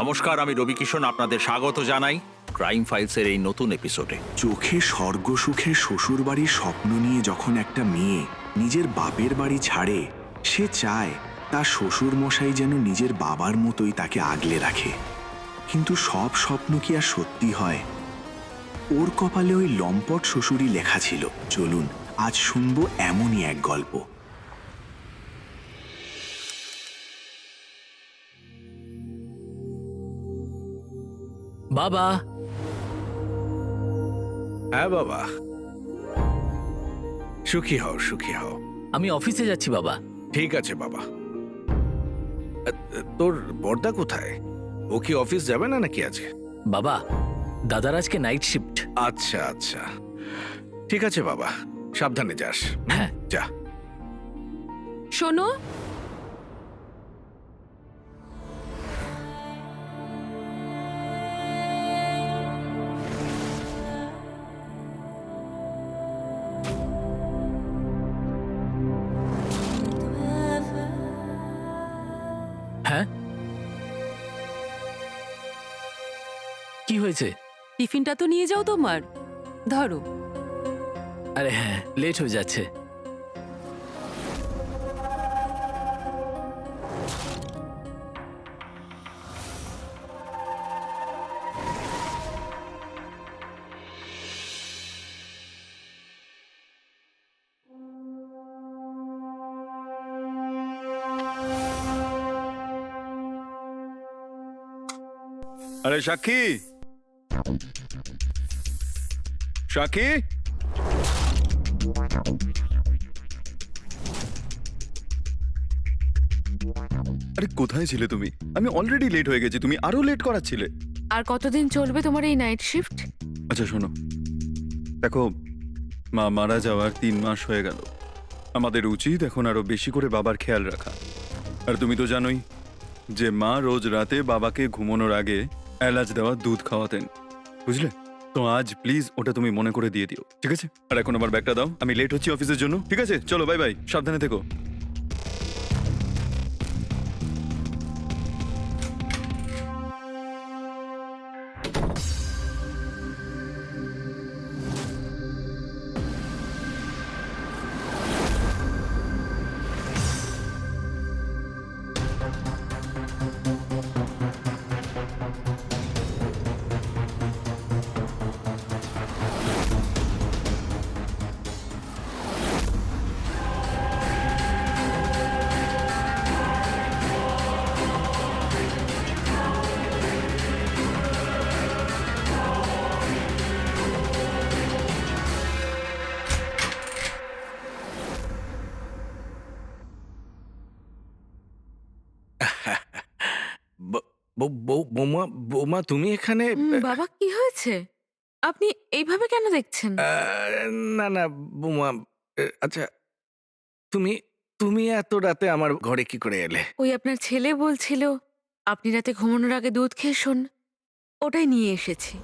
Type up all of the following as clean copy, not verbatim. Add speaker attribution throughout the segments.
Speaker 1: নমস্কার, আমি রবি কিষণ আপনাদের স্বাগত জানাই ক্রাইম ফাইলসের এই নতুন এপিসোডে।
Speaker 2: চোখে স্বর্গ সুখে শ্বশুর বাড়ির স্বপ্ন নিয়ে যখন একটা মেয়ে নিজের বাপের বাড়ি ছাড়ে, সে চায় তার শ্বশুর মশাই যেন নিজের বাবার মতোই তাকে আগলে রাখে। কিন্তু সব স্বপ্ন কি আর সত্যি হয়? ওর কপালে ওই লম্পট শ্বশুরই লেখা ছিল। চলুন আজ শুনবো এমনই এক গল্প।
Speaker 3: বাবা।
Speaker 4: হ্যাঁ বাবা, সুখী হও সুখী হও।
Speaker 3: আমি অফিসে যাচ্ছি বাবা।
Speaker 4: ঠিক আছে বাবা। তোর বর্দা কোথায়? ও কি অফিস যাবে না নাকি আজকে?
Speaker 3: বাবা, দাদার আজকে নাইট শিফট।
Speaker 4: আচ্ছা আচ্ছা, ঠিক আছে বাবা, সাবধানে যাস।
Speaker 3: হ্যাঁ।
Speaker 4: যা।
Speaker 5: শোনো,
Speaker 3: হ্যাঁ, কি হয়েছে?
Speaker 5: টিফিনটা তো নিয়ে যাও তোমার। ধরো।
Speaker 3: আরে হ্যাঁ, লেট হয়ে যাচ্ছে।
Speaker 6: আরে সাক্ষী, সাক্ষী, আরে কোথায় ছিলে তুমি? আমি অলরেডি লেট হয়ে গেছি, তুমি আরো লেট করাচ্ছিলে।
Speaker 5: আর কতদিন চলবে তোমার এই নাইট শিফট?
Speaker 6: আচ্ছা শোনো, দেখো, মা মারা যাওয়ার 3 মাস হয়ে গেল। আমাদের উচিত এখন আরো বেশি করে বাবার খেয়াল রাখা। আর তুমি তো জানোই যে মা রোজ রাতে বাবাকে ঘুমানোর আগে এলাচ দেওয়া দুধ খাওয়াতেন, বুঝলে? তো আজ প্লিজ ওটা তুমি মনে করে দিয়ে দিও, ঠিক আছে? আর এখন আমার ব্যাগটা দাও, আমি লেট হচ্ছি অফিসের জন্য। ঠিক আছে, চলো, বাই বাই, সাবধানে থেকো।
Speaker 4: বৌমা, বৌমা তুমি এখানে?
Speaker 5: বাবা, কি হয়েছে? আপনি এইভাবে কেন দেখছেন?
Speaker 4: না না বৌমা, আচ্ছা, তুমি তুমি এত রাতে আমার ঘরে কি করে এলে?
Speaker 5: ওই আপনার ছেলে বলছিল আপনি রাতে ঘুমানোর আগে দুধ খেয়ে শোন, ওটাই নিয়ে এসেছি।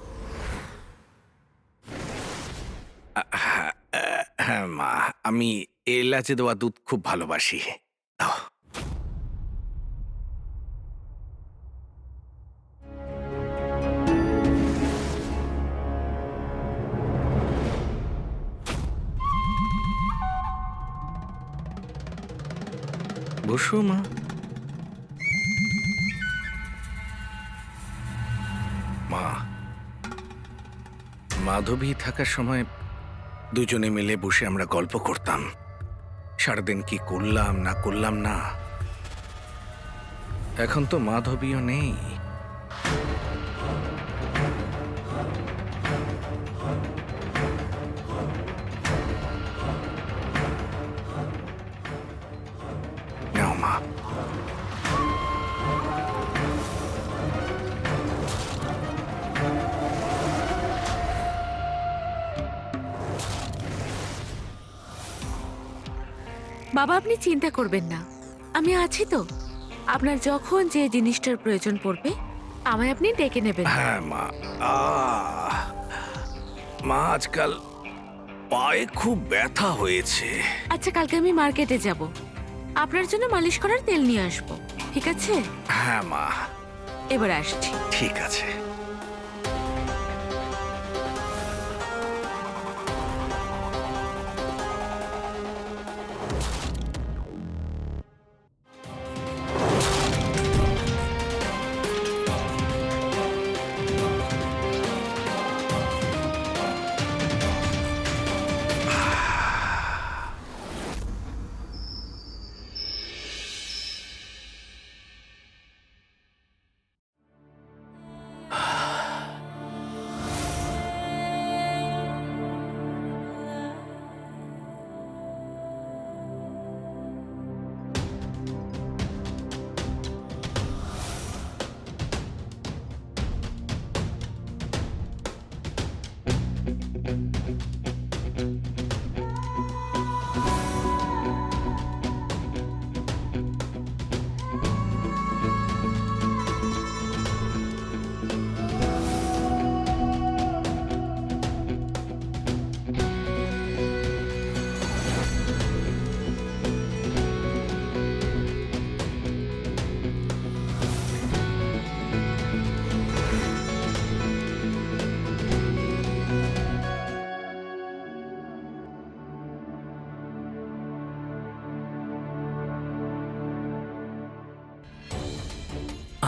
Speaker 4: হ্যাঁ মা, আমি এলাচে দেওয়া দুধ খুব ভালোবাসি। দাও। বসো মা। মা, মাধবী থাকার সময় দুজনে মিলে বসে আমরা গল্প করতাম। সারাদিন কি করলাম না করলাম না। এখন তো মাধবীও নেই। নাও মা।
Speaker 5: বাবা, আপনি চিন্তা করবেন না, আমি আছি তো। আপনার যখন যে জিনিসটার প্রয়োজন পড়বে আমায় আপনি ডেকে নেবেন।
Speaker 4: হ্যাঁ মা। মা, আজকাল পায়ে খুব ব্যথা হয়েছে।
Speaker 5: আচ্ছা, কালকে আমি মার্কেটে যাব, আপনার জন্য মালিশ করার তেল নিয়ে আসবো, ঠিক আছে?
Speaker 4: হ্যাঁ মা।
Speaker 5: এবার আসছি।
Speaker 4: ঠিক আছে।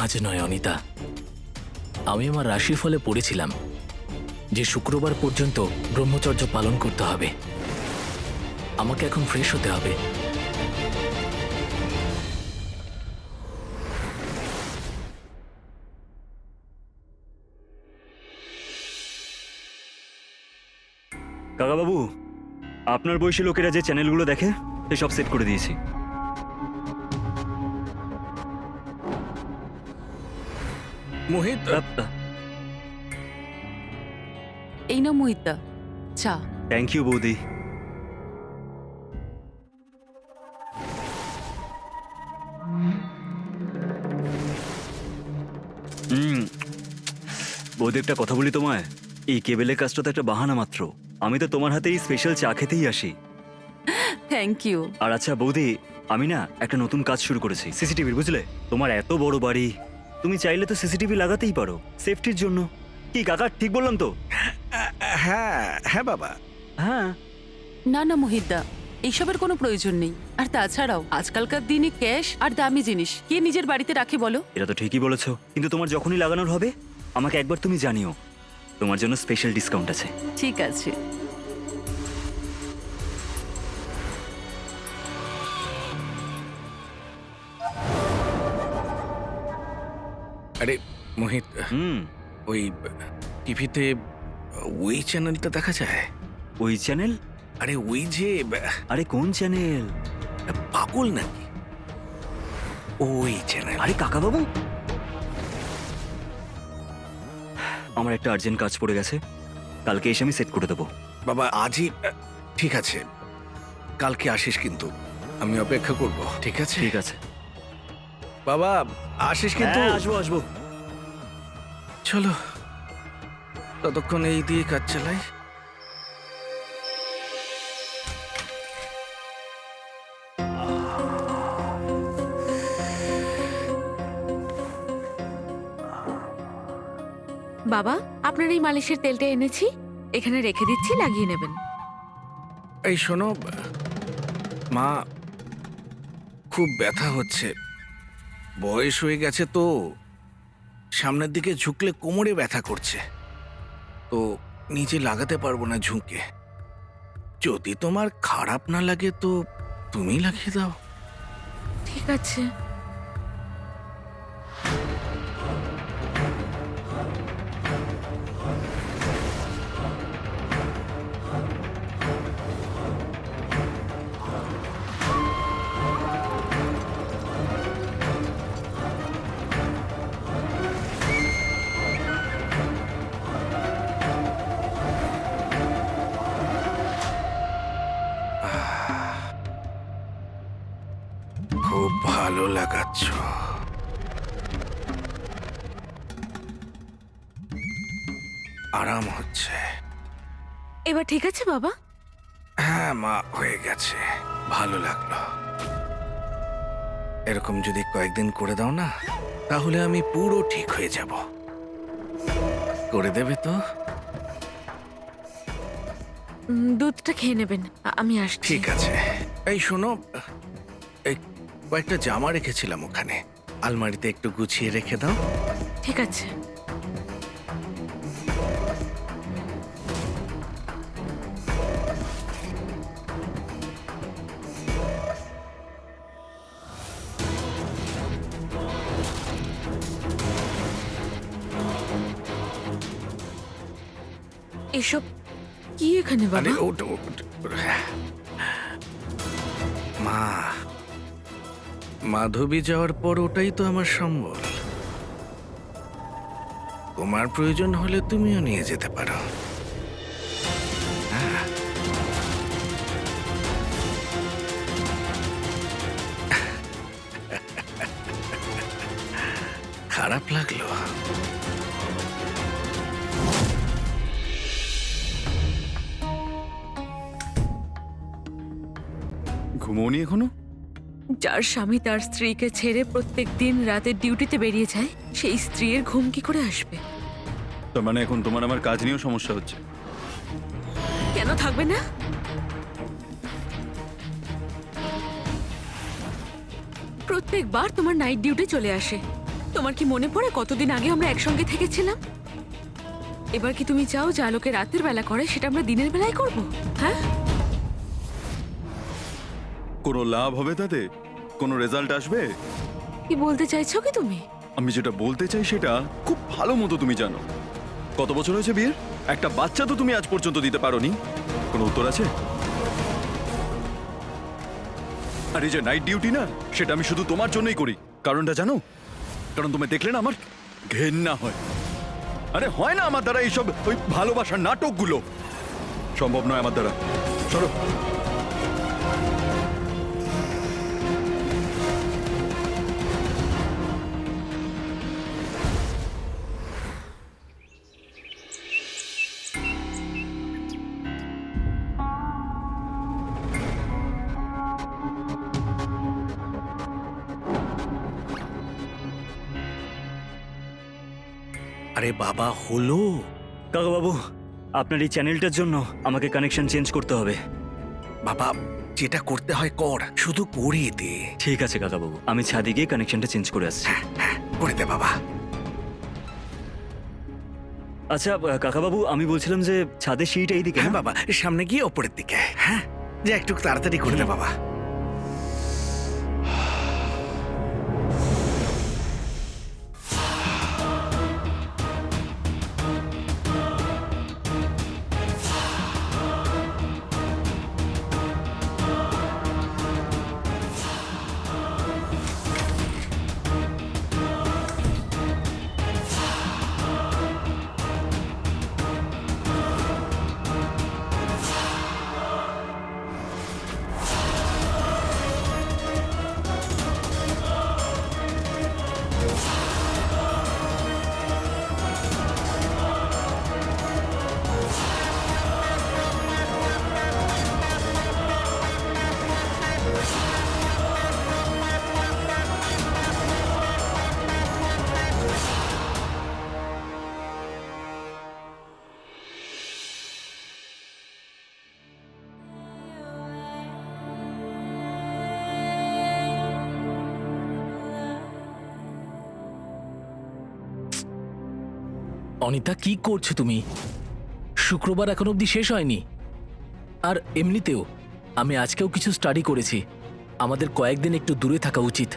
Speaker 3: আজ নয় অনিতা, আমি আমার রাশিফলে পড়েছিলাম যে শুক্রবার পর্যন্ত ব্রহ্মচর্য পালন করতে হবে। আমাকে এখন ফ্রেশ হতে হবে।
Speaker 7: কাকাবাবু, আপনার বয়সী লোকেরা যে চ্যানেলগুলো দেখে সে সব সেট করে দিয়েছি।
Speaker 4: মোহিত,
Speaker 8: এই না মোহিতদা, চা।
Speaker 7: থ্যাংক ইউ বৌদি। বৌদি, একটা কথা বলি তোমায়, এই কেবেলের কাজটা তো একটা বাহানা মাত্র। আমি তো তোমার হাতেই স্পেশাল চা খেতেই আসি।
Speaker 8: Thank you.
Speaker 7: আর আচ্ছা বৌদি, আমি না একটা নতুন কাজ শুরু করেছি সিসিটিভির, বুঝলে? তোমার এত বড় বাড়ি, তুমি চাইলে তো সিসিটিভি লাগাতেই পারো সেফটির জন্য। কি কাকা, ঠিক বললাম তো?
Speaker 4: হ্যাঁ হ্যাঁ বাবা।
Speaker 7: হ্যাঁ।
Speaker 8: না না মোহিতদা, এইসবের কোনো প্রয়োজন নেই। আর তাছাড়াও আজকালকার দিনে ক্যাশ আর দামি জিনিস কে নিজের বাড়িতে রাখে বলো?
Speaker 7: এটা তো ঠিকই বলেছো, কিন্তু তোমার যখনই লাগানোর হবে আমাকে একবার তুমি জানিও। তোমার জন্য স্পেশাল ডিসকাউন্ট আছে।
Speaker 8: ঠিক আছে।
Speaker 4: আরে মোহিত,
Speaker 7: হুম।
Speaker 4: ওই টিভিতে ওই চ্যানেলটা দেখা যায়?
Speaker 7: ওই চ্যানেল?
Speaker 4: আরে ওই যে
Speaker 7: আরে কোন চ্যানেল?
Speaker 4: পাগল নাকি? ওই চ্যানেল।
Speaker 7: আরে কাকাবাবু, আমার একটা আর্জেন্ট কাজ পড়ে গেছে, কালকে এসে আমি সেট করে দেবো।
Speaker 4: বাবা আজই? ঠিক আছে, কালকে আসিস কিন্তু, আমি অপেক্ষা করব। ঠিক আছে?
Speaker 7: ঠিক আছে
Speaker 4: বাবা, আসিস কিন্তু।
Speaker 7: হ্যাঁ, আসবো আসবো।
Speaker 4: চলো ততক্ষণ এই দিয়ে কাজ চালাই।
Speaker 5: বাবা, আপনার এই মালিশের তেলটা এনেছি, এখানে রেখে দিচ্ছি, লাগিয়ে নেবেন।
Speaker 4: এই শোনো মা, খুব ব্যথা হচ্ছে, বয়স হয়ে গেছে তো, সামনের দিকে ঝুঁকলে কোমরে ব্যথা করছে, তো নিচে লাগাতে পারবো না ঝুঁকে। যদি তোমার খারাপ না লাগে তো তুমি লাগিয়ে দাও।
Speaker 5: ঠিক আছে।
Speaker 4: খুব ভালো লাগাচ্ছ। আরাম হচ্ছে।
Speaker 5: এবার ঠিক আছে বাবা?
Speaker 4: হ্যাঁ মা, হয়ে গেছে, ভালো লাগলো। এরকম যদি কয়েকদিন করে দাও না, তাহলে আমি পুরো ঠিক হয়ে যাব। করে দেবে তো?
Speaker 5: দুধটা খেয়ে নেবেন, আমি আসছি।
Speaker 4: ঠিক আছে। এই শোনো, এই কয়েকটা জামা রেখেছিলাম ওখানে, আলমারিতে একটু গুছিয়ে রেখে দাও।
Speaker 5: ঠিক আছে। এসব কি এখানে
Speaker 4: আরে
Speaker 5: বাবা?
Speaker 4: মা, মাধবী যাওয়ার পর ওটাই তো আমার সম্বল। তোমার প্রয়োজন হলে তুমিও নিয়ে যেতে পারো। হ্যাঁ। খারাপ লাগলো?
Speaker 6: ঘুমোনি এখনো?
Speaker 5: যার স্বামী তার স্ত্রীকে ছেড়ে প্রত্যেক দিন রাতে ডিউটিতে বেরিয়ে যায়, সেই স্ত্রীর ঘুম কি করে আসবে?
Speaker 6: তার মানে এখন তোমার আমার কাজ নিয়েও সমস্যা হচ্ছে?
Speaker 5: কেন থাকবে না? প্রত্যেকবার তোমার নাইট ডিউটি চলে আসে। তোমার কি মনে পড়ে কতদিন আগে আমরা একসঙ্গে থেকেছিলাম? এবার কি তুমি চাও যে আলোকে রাতের বেলা করে সেটা আমরা দিনের বেলায় করব? হ্যাঁ,
Speaker 6: কোনো লাভ হবে তাতে? কোনো রেজাল্ট আসবে?
Speaker 5: কি বলতে চাইছো কি তুমি?
Speaker 6: আমি যেটা বলতে চাই সেটা খুব ভালো মতো তুমি জানো। কত বছর হয়েছে বিয়ের? একটা বাচ্চা তো তুমি আজ পর্যন্ত দিতে পারোনি। কোনো উত্তর আছে? আর এই যে নাইট ডিউটি না, সেটা আমি শুধু তোমার জন্যই করি। কারণটা জানো? কারণ তুমি দেখলে না আমার ঘেন্না হয়। আরে হয় না আমার দ্বারা এইসব ওই ভালোবাসার নাটকগুলো। সম্ভব নয় আমার দ্বারা। সরো।
Speaker 4: আরে বাবা, হলো।
Speaker 7: কাকাবাবু, আপনার এই চ্যানেলটার জন্য আমাকে কানেকশন চেঞ্জ করতে হবে।
Speaker 4: বাবা, যেটা করতে হয় কর, শুধু করে দে।
Speaker 7: ঠিক আছে কাকাবাবু, আমি ছাদে গিয়ে কানেকশনটা চেঞ্জ করে আসছি।
Speaker 4: করে দে বাবা।
Speaker 7: আচ্ছা কাকাবাবু, আমি বলছিলাম যে ছাদের সিঁড়িটা এইদিকে
Speaker 4: হ্যাঁ
Speaker 7: না?
Speaker 4: বাবা, সামনে গিয়ে ওপরের দিকে। হ্যাঁ, যে একটু তাড়াতাড়ি করে দে বাবা।
Speaker 3: অনিতা, কি করছো তুমি? শুক্রবার এখন অবধি শেষ হয়নি। আর এমনিতেও আমি আজকেও কিছু স্টাডি করেছি। আমাদের কয়েকদিন একটু দূরে থাকা উচিত,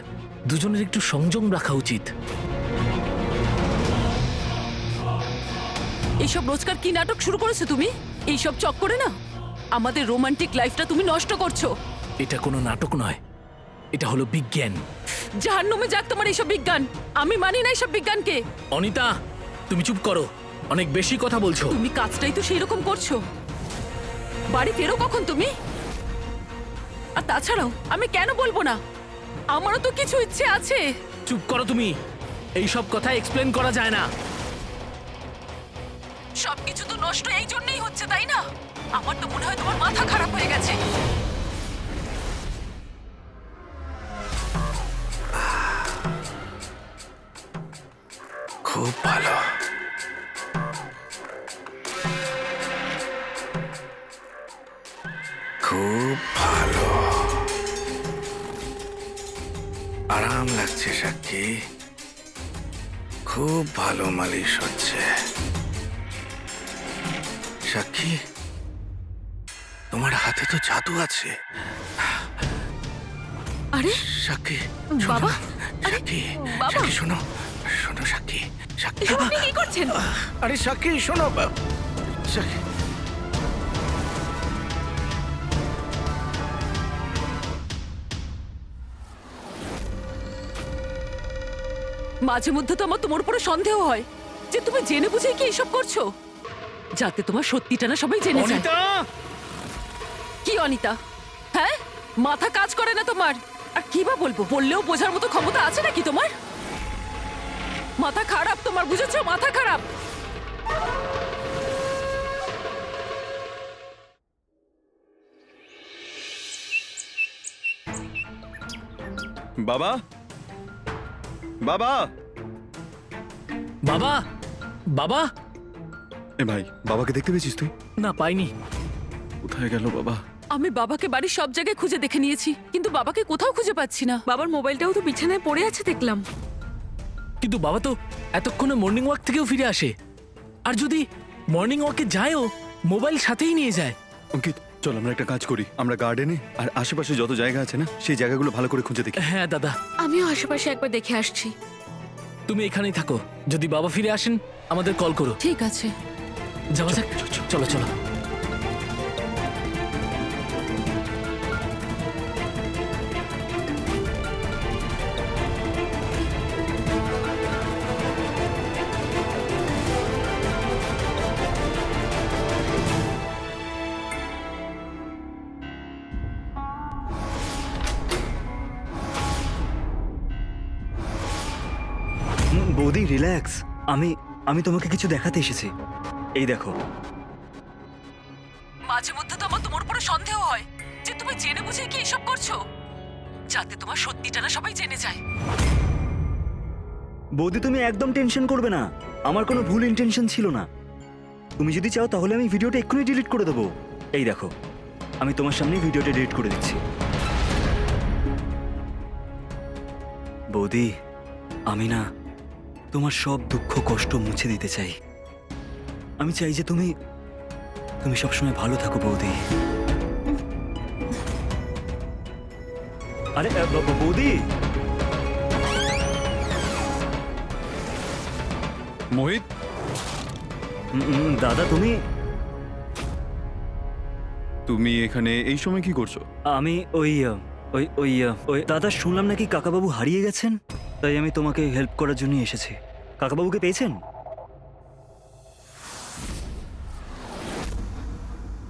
Speaker 3: দুজনের একটু সংযম রাখা উচিত।
Speaker 8: এইসব রোজকার কি নাটক শুরু করেছো তুমি? এইসব চক্করে না আমাদের রোমান্টিক লাইফটা তুমি নষ্ট করছো।
Speaker 3: এটা কোনো নাটক নয়, এটা হলো বিজ্ঞান।
Speaker 8: জাহান্নামে যাক তোমার এইসব বিজ্ঞান। আমি মানি না এইসব বিজ্ঞানকে।
Speaker 3: অনিতা, তুমি চুপ করো, অনেক বেশি কথা বলছো।
Speaker 8: তুমি কাজটাই তো সেই রকম করছো। বাড়ি ফেরো কখন তুমি? আর তাছাড়াও আমি কেন বলবো না, আমারও তো কিছু ইচ্ছে আছে।
Speaker 3: চুপ করো তুমি, এই সব কথা এক্সপ্লেন করা যায় না।
Speaker 8: সবকিছু তো নষ্ট এই জন্যই হচ্ছে, তাই না? আমার তো মনে হয় তোমার মাথা খারাপ হয়ে গেছে।
Speaker 4: খুব ভালো। খুব ভালো। আরাম লাগছে সাক্ষী। খুব ভালো মালিশ হচ্ছে। সাক্ষী, তোমার হাতে তো জাদু আছে।
Speaker 5: আরে
Speaker 4: সাক্ষী,
Speaker 5: বাবা,
Speaker 4: সাক্ষী,
Speaker 5: বাবা।
Speaker 4: সাক্ষী শোনো, শোনো সাক্ষী, সাক্ষী।
Speaker 5: এসব আপনি কি করছেন?
Speaker 4: আরে সাক্ষী শোনো, সাক্ষী।
Speaker 8: মাঝে মধ্যে তো আমার তোমার উপরে সন্দেহ হয় যে তুমি জেনে বুঝে কি এসব করছো, যাতে তোমার সত্যিটা না সবাই জেনে যায়। কি অনিতা? হ্যাঁ, মাথা কাজ করে না তোমার? আর কি বা বলবো, বললেও বোঝার মতো ক্ষমতা আছে নাকি তোমার? মাথা খারাপ তোমার, বুঝেছো? মাথা খারাপ।
Speaker 6: বাবা, বাবা,
Speaker 3: বাবা, বাবা।
Speaker 6: এ ভাই, বাবাকে দেখতে পেয়েছিস তুই?
Speaker 3: না, পাইনি।
Speaker 6: কোথায় গেল বাবা?
Speaker 8: আমি বাবাকে বাড়ির সব জায়গায় খুঁজে দেখে নিয়েছি, কিন্তু বাবাকে কোথাও খুঁজে পাচ্ছি না।
Speaker 5: বাবার মোবাইলটাও তো বিছানায় পড়ে আছে দেখলাম।
Speaker 3: কিন্তু বাবা তো এতক্ষণে মর্নিং ওয়াক থেকেও ফিরে আসে। আর যদি মর্নিং ওয়াকে যায়ও, মোবাইল সাথেই নিয়ে যায়।
Speaker 6: অঙ্কিত, চল আমরা একটা কাজ করি। আমরা গার্ডেনে আর আশেপাশে যত জায়গা আছে না, সেই জায়গাগুলো ভালো করে খুঁজে দেখি।
Speaker 3: হ্যাঁ দাদা,
Speaker 5: আমিও আশেপাশে একবার দেখে আসছি।
Speaker 3: তুমি এখানেই থাকো। যদি বাবা ফিরে আসেন, আমাদের কল করো।
Speaker 8: ঠিক আছে।
Speaker 3: যাওয়া যাক। চলো চলো।
Speaker 7: বৌদি রিল্যাক্স, আমি আমি তোমাকে কিছু দেখাতে এসেছি। এই দেখো।
Speaker 8: মাঝে মধ্যে তো আমার তোমার উপরে সন্দেহ হয় যে তুমি জেনে বুঝে কি এসব করছো, যাতে তোমার সত্যিটা না সবাই জেনে যায়।
Speaker 7: বৌদি তুমি একদম টেনশন করবে না, আমার কোনো ভুল ইন্টেনশন ছিল না। তুমি যদি চাও তাহলে আমি ভিডিওটা এক্ষুনি ডিলিট করে দেবো। এই দেখো, আমি তোমার সামনে ভিডিওটা ডিলিট করে দিচ্ছি। বৌদি, আমি না তোমার সব দুঃখ কষ্ট মুছে দিতে চাই। আমি চাই যে তুমি সবসময় ভালো থাকো বৌদি। আরে বৌদি।
Speaker 6: মোহিত,
Speaker 7: দাদা তুমি
Speaker 6: তুমি এখানে এই সময় কি করছো?
Speaker 7: আমি ওই ওই ওই ওই দাদা, শুনলাম নাকি কাকাবাবু হারিয়ে গেছেন, তাই আমি তোমাকে হেল্প করার জন্য এসেছি। কাকাবাবুকে পেয়েছেন?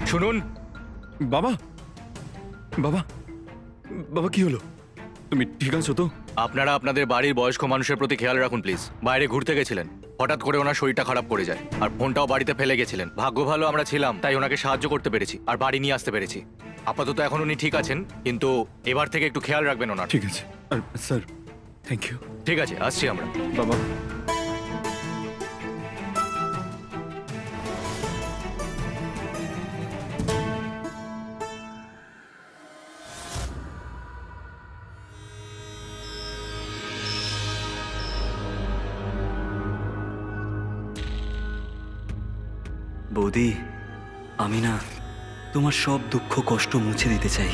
Speaker 6: শুনুন বাবা, বাবা, বাবা কি হলো? তুমি ঠিক আছো তো?
Speaker 9: আপনারা আপনাদের বাড়ির বয়স্ক মানুষের প্রতি খেয়াল রাখুন প্লিজ। বাইরে ঘুরতে গেছিলেন, হঠাৎ করে ওনার শরীরটা খারাপ করে যায়, আর ফোনটাও বাড়িতে ফেলে গেছিলেন। ভাগ্য ভালো আমরা ছিলাম, তাই ওনাকে সাহায্য করতে পেরেছি আর বাড়ি নিয়ে আসতে পেরেছি। আপাতত এখন উনি ঠিক আছেন, কিন্তু এবার থেকে একটু খেয়াল রাখবেন ওনার।
Speaker 6: ঠিক আছে। আর স্যার, থ্যাংক ইউ।
Speaker 9: ঠিক আছে, আসছি আমরা।
Speaker 6: বাবা,
Speaker 7: বৌদি, আমি না তোমার সব দুঃখ কষ্ট মুছে দিতে চাই।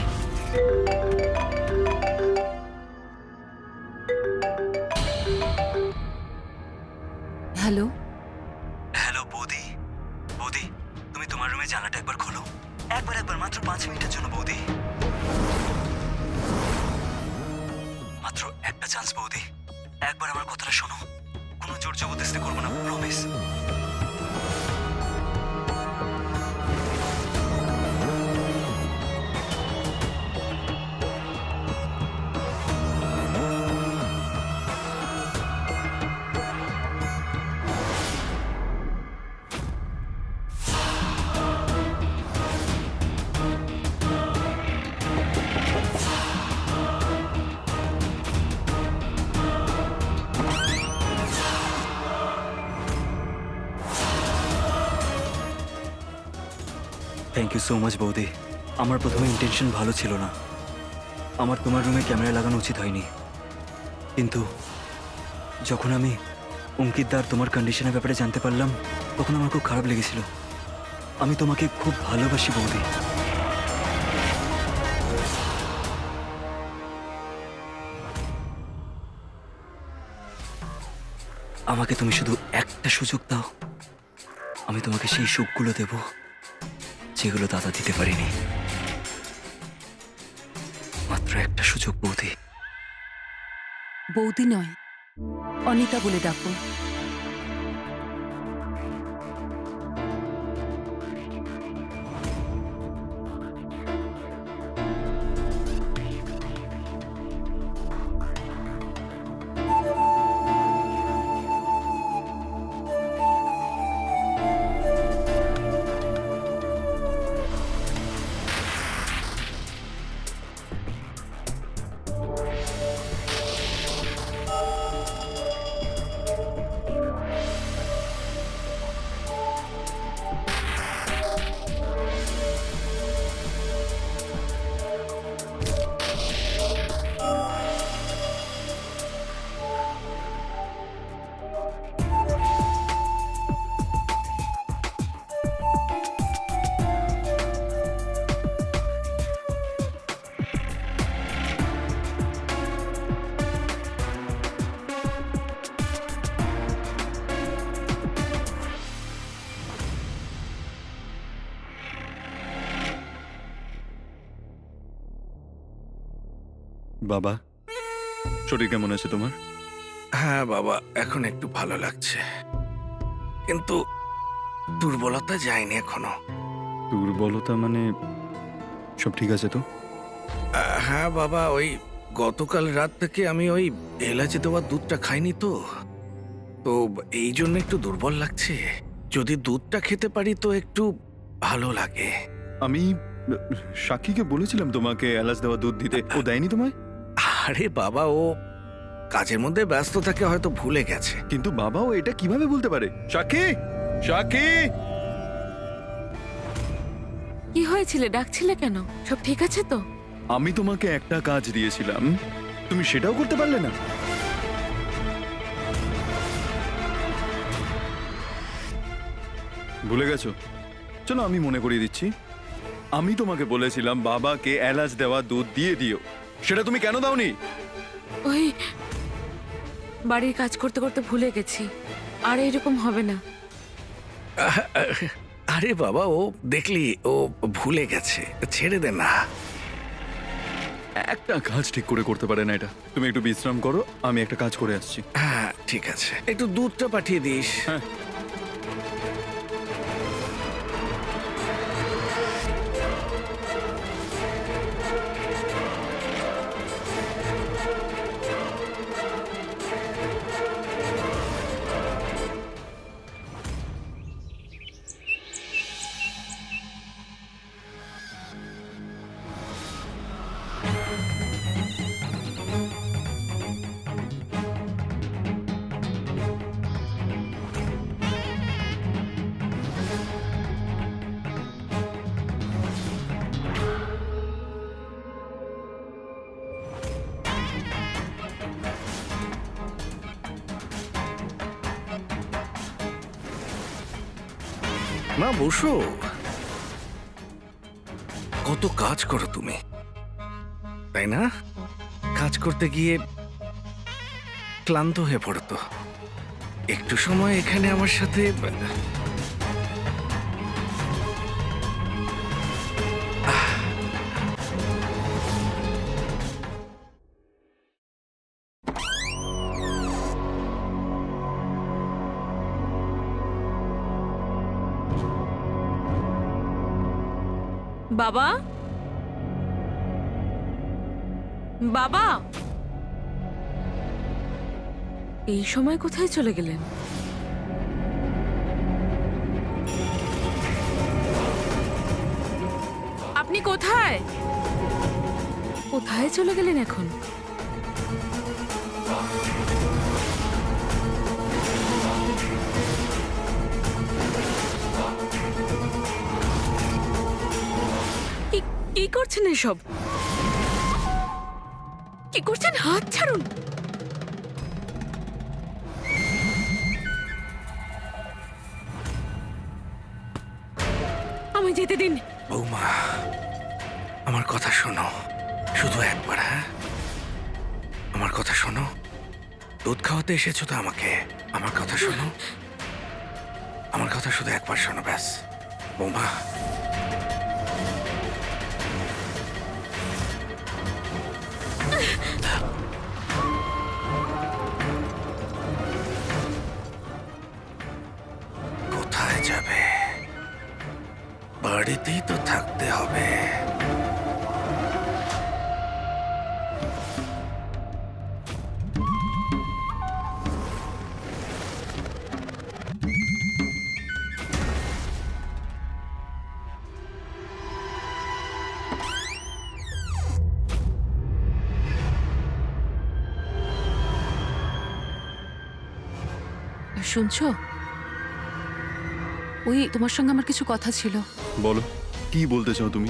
Speaker 8: হ্যালো।
Speaker 7: হ্যালো বৌদি। বৌদি, তুমি তোমার রুমে জানালাটা একবার খোলো। একবার মাত্র 5 মিনিটের জন্য বৌদি। মাত্র একটা চান্স বৌদি, একবার আমার কথাটা শোনো। কোনো জোর জবরদস্তি করবো না, promise. Thank you so much বৌদি। আমার প্রথমে ইন্টেনশন ভালো ছিল না, আমার তোমার রুমে ক্যামেরা লাগানো উচিত হয়নি, কিন্তু যখন আমি অঙ্কিতদার তোমার কন্ডিশনের ব্যাপারে জানতে পারলাম তখন আমার খুব খারাপ লেগেছিল। আমি তোমাকে খুব ভালোবাসি বৌদি। আমাকে তুমি শুধু একটা সুযোগ দাও, আমি তোমাকে সেই সুখগুলো দেব যেগুলো দাদা দিতে পারিনি। মাত্র একটা সুযোগ বৌদি।
Speaker 8: বৌদি নয়, অনিতা বলে ডাকো।
Speaker 6: বাবা, শরীর কেমন আছে তোমার?
Speaker 4: হ্যাঁ বাবা, এখন একটু ভালো লাগছে, কিন্তু দুর্বলতা যায়নি এখনো।
Speaker 6: দুর্বলতা মানে সব ঠিক আছে তো?
Speaker 4: হ্যাঁ বাবা, ওই গতকাল রাত থেকে আমি ওই এলাচি দেওয়া দুধটা খাইনি তো তো এই জন্য একটু দুর্বল লাগছে। যদি দুধটা খেতে পারি তো একটু ভালো লাগে।
Speaker 6: আমি সাক্ষীকে বলেছিলাম তোমাকে এলাচ দেওয়া দুধ দিতে, ও দেয়নি তোমায়?
Speaker 4: আরে বাবা, ও কাজের মধ্যে ব্যস্ত থাকে, হয়তো ভুলে গেছে।
Speaker 6: কিন্তু বাবা, ও এটা কিভাবে বলতে পারে? সাক্ষী, সাক্ষী!
Speaker 5: কি হয়েছিল, ডাকছিলে কেন? সব ঠিক আছে তো?
Speaker 6: আমি তোমাকে একটা কাজ দিয়েছিলাম, তুমি সেটাও করতে পারলে না। ভুলে গেছো? চলো আমি মনে করিয়ে দিচ্ছি। আমি তোমাকে বলেছিলাম বাবাকে এলাচ দেওয়া দুধ দিয়ে দিও, সেটা তুমি কেন দাওনি?
Speaker 5: ওই বাড়ির কাজ করতে করতে ভুলে গেছি, আর এরকম হবে না।
Speaker 4: আরে বাবা, ও দেখলি ও ভুলে গেছে, ছেড়ে দে না।
Speaker 6: একটা কাজ ঠিক করে করতে পারে না এটা। তুমি একটু বিশ্রাম করো, আমি একটা কাজ করে আসছি।
Speaker 4: হ্যাঁ ঠিক আছে, একটু দুধটা পাঠিয়ে দিস।
Speaker 6: হ্যাঁ।
Speaker 4: না বসো, কত কাজ করো তুমি, তাই না? কাজ করতে গিয়ে ক্লান্ত হয়ে পড়ো তো, একটু সময় এখানে আমার সাথে।
Speaker 5: বাবা, বাবা, এই সময় কোথায় চলে গেলেন? আপনি কোথায় কোথায় চলে গেলেন এখন? কি করছেন এসব? কি করছেন? হাত ছাড়ুন। আমায় যেতে দিন।
Speaker 4: বৌমা, আমার কথা শোনো, শুধু একবার। হ্যাঁ, আমার কথা শোনো। দুধ খাওয়াতে এসেছো তো আমাকে। আমার কথা শোনো, আমার কথা শুধু একবার শোনো, ব্যাস। বৌমা, কোথায় যাবে? বাড়িতেই তো থাকতে হবে।
Speaker 8: শুনছো? ওই তোমার সঙ্গে আমার কিছু কথা ছিল।
Speaker 6: বলো, কি বলতে চাও তুমি?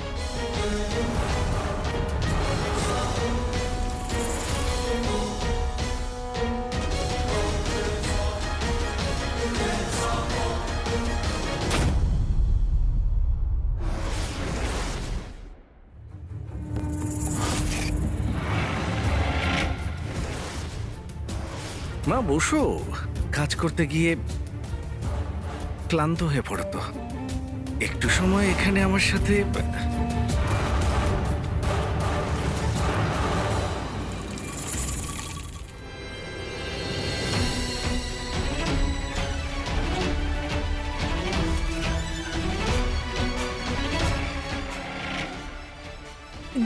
Speaker 4: মা বসো। কাজ করতে গিয়ে ক্লান্ত হয়ে পড়তো। একটু সময় এখানে আমার সাথে।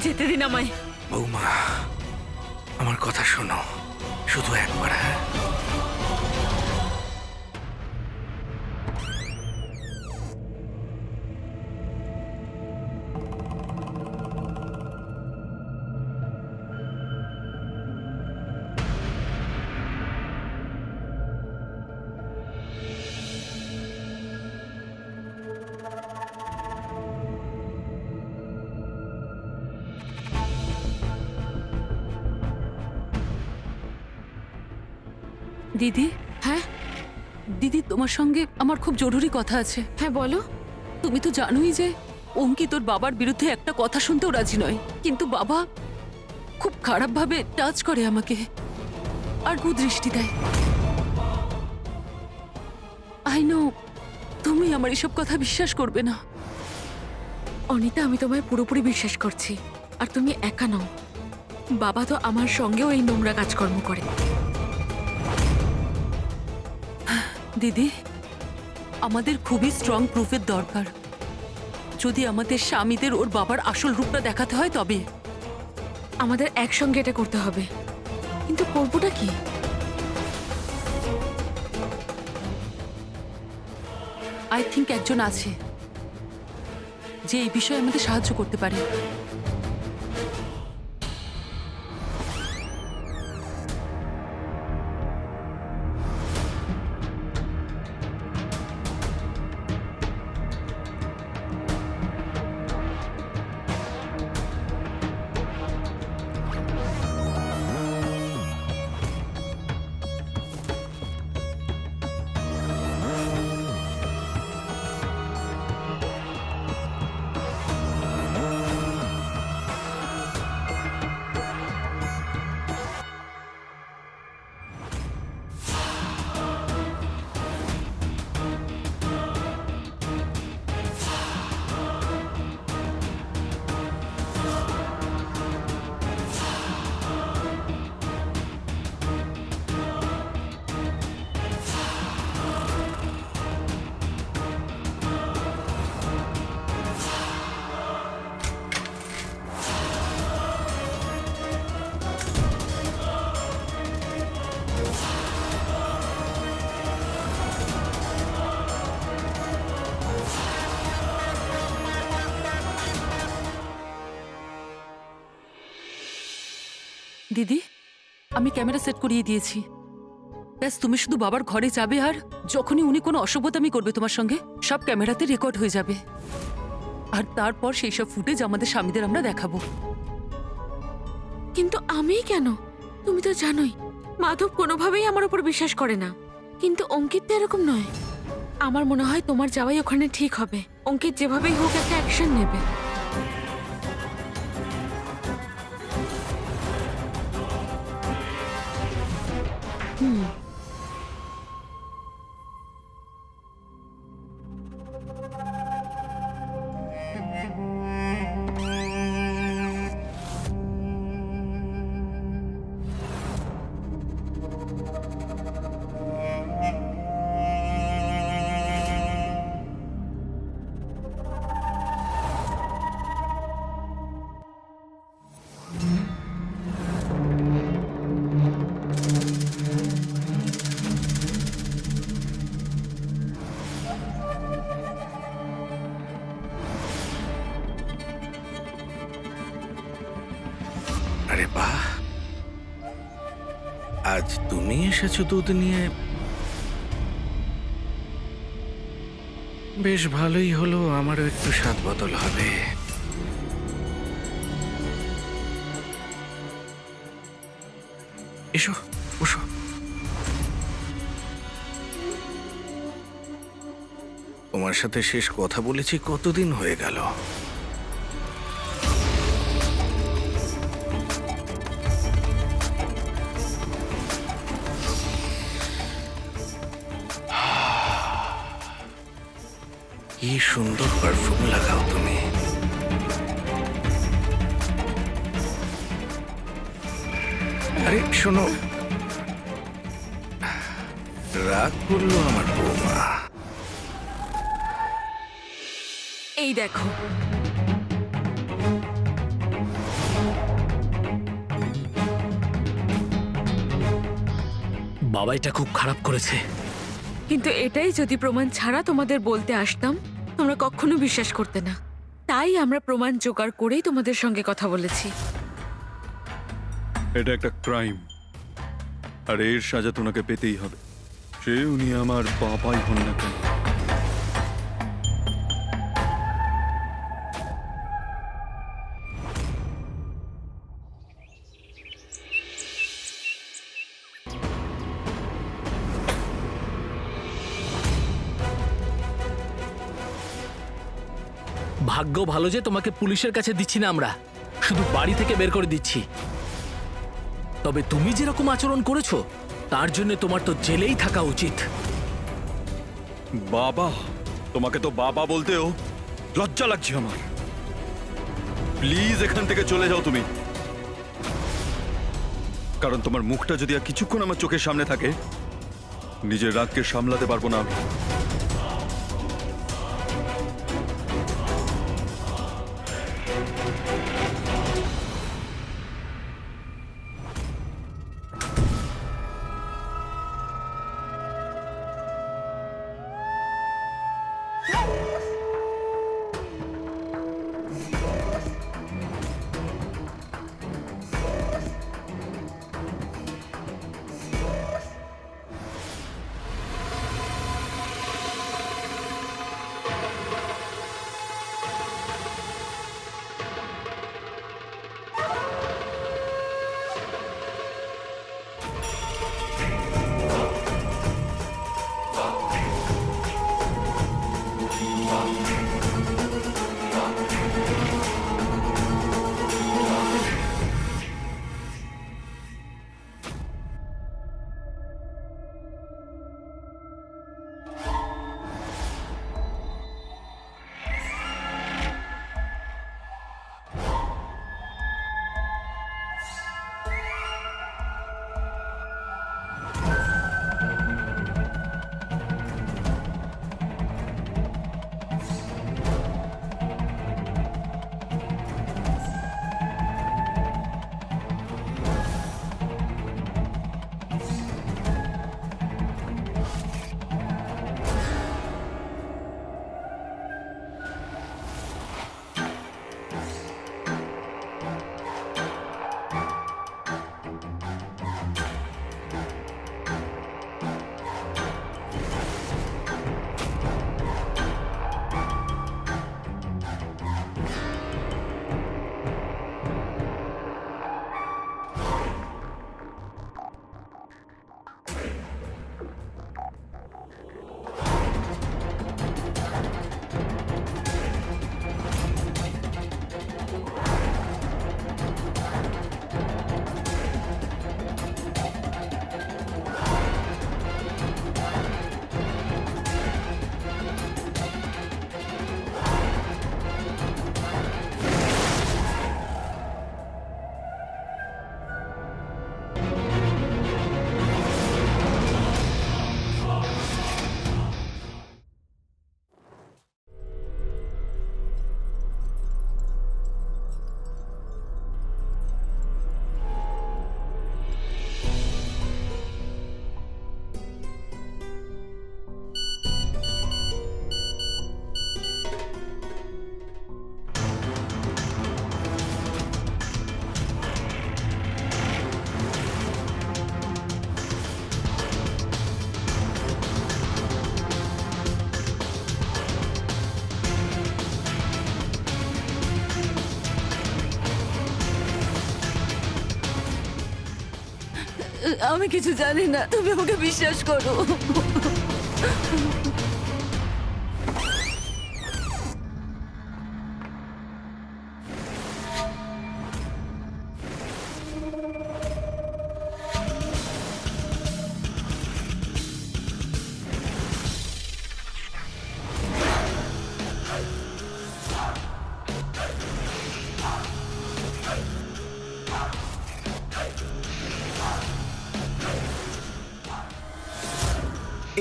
Speaker 5: যেতে দিন আমায়।
Speaker 4: বৌমা, আমার কথা শোনো, শুধু একবার। হ্যাঁ,
Speaker 8: দিদি,
Speaker 5: হ্যাঁ
Speaker 8: দিদি তোমার সঙ্গে আমার খুব জরুরি কথা আছে।
Speaker 5: হ্যাঁ বলো।
Speaker 8: তুমি তো জানোই যে অঙ্কিত তোর বাবার বিরুদ্ধে একটা কথা শুনতেও রাজি নয়, কিন্তু বাবা খুব খারাপভাবে টাচ করে আমাকে আর কুদৃষ্টি দেয়। আই নো তুমি আমার এসব কথা বিশ্বাস করবে না।
Speaker 5: অনিতা, আমি তোমায় পুরোপুরি বিশ্বাস করছি। আর তুমি একা নও, বাবা তো আমার সঙ্গেও এই নোংরা কাজকর্ম করে।
Speaker 8: দিদি, আমাদের খুবই স্ট্রং প্রুফের দরকার। যদি আমাদের স্বামীদের ওর বাবার আসল রূপটা দেখাতে হয় তবে
Speaker 5: আমাদের একসঙ্গে এটা করতে হবে। কিন্তু করবোটা কি?
Speaker 8: আই থিঙ্ক একজন আছে যে এই বিষয়ে আমাদের সাহায্য করতে পারে। দিদি, আমি ক্যামেরা সেট করিয়ে দিয়েছি। ব্যাস তুমি শুধু বাবার ঘরে যাবে আর যখনই উনি কোনো অসভ্যতামি করবে তোমার সঙ্গে, সব ক্যামেরাতে রেকর্ড হয়ে যাবে। আর তারপর সেই সব ফুটেজ আমাদের স্বামীদের আমরা দেখাবো।
Speaker 5: কিন্তু আমি কেন? তুমি তো জানোই মাধব কোনোভাবেই আমার উপর বিশ্বাস করে না। কিন্তু অঙ্কিত তো এরকম নয়। আমার মনে হয় তোমার যাওয়াই ওখানে ঠিক হবে। অঙ্কিত যেভাবেই হোক একটা অ্যাকশন নেবে।
Speaker 4: আরে বাহ, আজ তুমি এসেছো দুধ নিয়ে। বেশ ভালোই হলো, আমারও একটু স্বাদ বদল হবে। এসো, বসো। তোমার সাথে শেষ কথা বলেছি কতদিন হয়ে গেল। কি সুন্দর পারফিউম লাগাও তুমি। আরে শোনো, রাগ করলো আমার বৌমা।
Speaker 5: এই দেখো,
Speaker 3: বাবা এটা খুব খারাপ করেছে।
Speaker 5: কিন্তু এটাই যদি প্রমাণ ছাড়া তোমাদের বলতে আসতাম, তোমরা কখনো বিশ্বাস করতে না। তাই আমরা প্রমাণ জোগাড় করেই তোমাদের সঙ্গে কথা বলেছি।
Speaker 6: এটা একটা ক্রাইম, আর এর সাজা তোনাকে পেতেই হবে, সে উনি আমার বাবাই হন না কেন।
Speaker 3: ভাগ্য ভালো যে তোমাকে পুলিশের কাছে দিচ্ছি না, আমরা শুধু বাড়ি থেকে বের করে দিচ্ছি। তবে তুমি যেরকম আচরণ করেছো তার জন্য তোমার তো জেলেই থাকা উচিত।
Speaker 6: বাবা, তোমাকে তো বাবা বলতেও লজ্জা লাগছে আমার। প্লিজ এখান থেকে চলে যাও তুমি, কারণ তোমার মুখটা যদি আর কিছুক্ষণ আমার চোখের সামনে থাকে, নিজের রাগকে সামলাতে পারবো না আমি।
Speaker 8: আমি কিছু জানি না, তুমি আমাকে বিশ্বাস করো।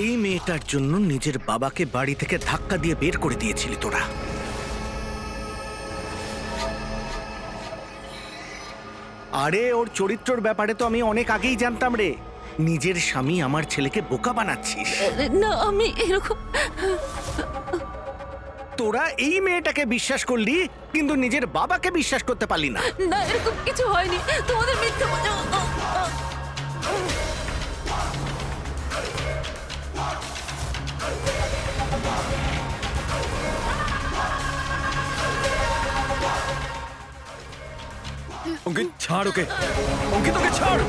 Speaker 4: এই মেয়েটার জন্য নিজের বাবাকে বাড়ি থেকে ধাক্কা দিয়ে বের করে দিয়েছিলি তোরা। আরে ওর চরিত্রের ব্যাপারে তো আমি অনেক আগেই জানতাম রে। নিজের স্বামী আমার ছেলেকে বোকা বানাচ্ছিস।
Speaker 8: না, আমি এরকম।
Speaker 4: তোরা এই মেয়েটাকে বিশ্বাস করলি, কিন্তু নিজের বাবাকে বিশ্বাস করতে পারলি না।
Speaker 8: না, এরকম কিছু হয়নি, তোমাদের মিথ্যে বলে।
Speaker 6: অঙ্কিত ছাড় ওকে, অঙ্কিত ওকে ছাড়।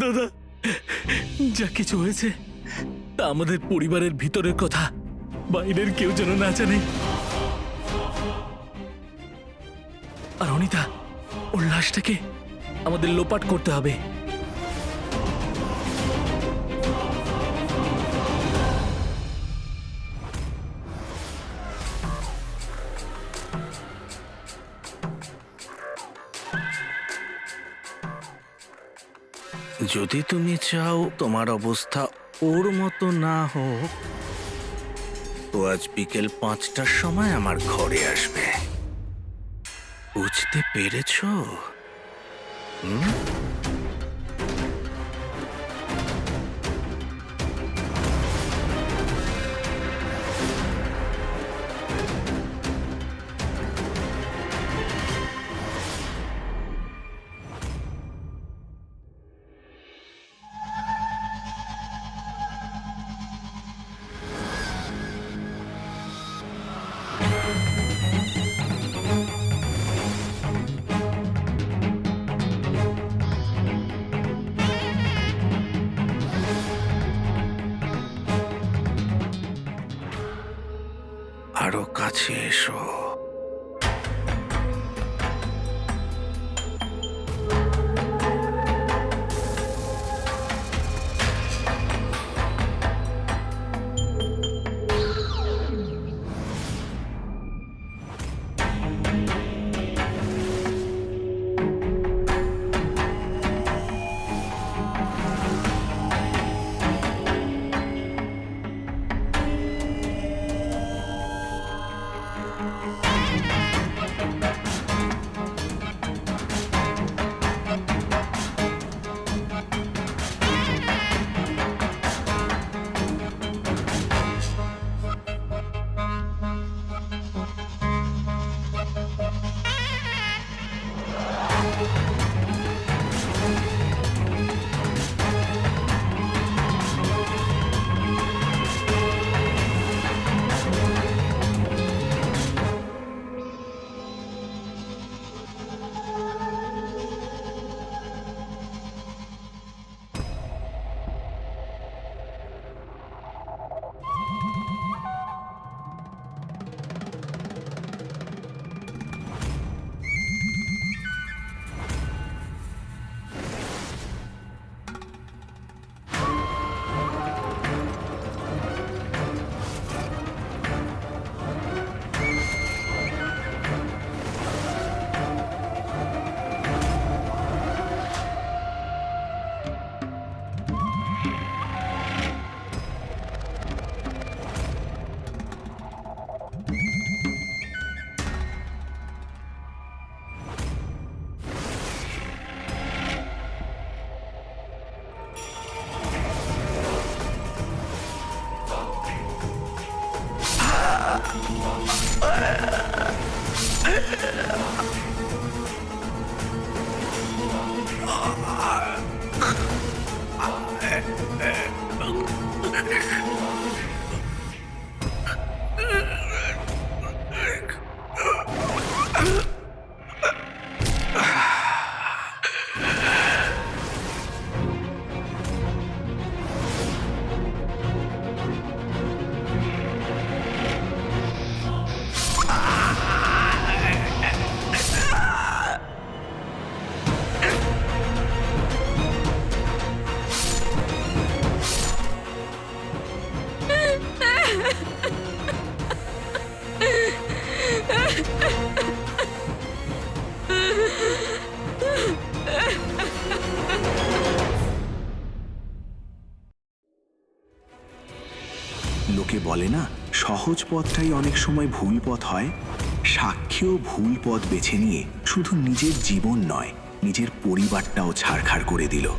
Speaker 3: দাদা, যা কিছু হয়েছে তা আমাদের পরিবারের ভিতরের কথা, বাইরের কেউ যেন না জানে। আর অনিতা, ওর লাশটাকে আমাদের লোপাট করতে হবে।
Speaker 4: যদি তুমি চাও তোমার অবস্থা ওর মতো না হোক, তো আজ বিকেল 5টার সময় আমার ঘরে আসবে। বুঝতে পেরেছো? আরো কাছে এসো।
Speaker 2: লোকে বলে না, সহজ পথটাই অনেক সময় ভুল পথ হয়। সাক্ষীও ভুল পথ বেছে নিয়ে শুধু নিজের জীবন নয়, নিজের পরিবারটাও ছাড়খাড় করে দিল।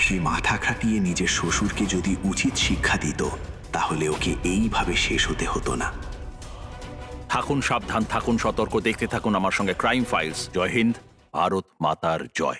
Speaker 2: সে মাথা খাটিয়ে নিজের শ্বশুরকে যদি উচিত শিক্ষা দিত, তাহলে ওকে এইভাবে শেষ হতে হতো না।
Speaker 1: থাকুন সাবধান, থাকুন সতর্ক, দেখতে থাকুন আমার সঙ্গে ক্রাইম ফাইলস। জয় হিন্দ, ভারত মাতার জয়।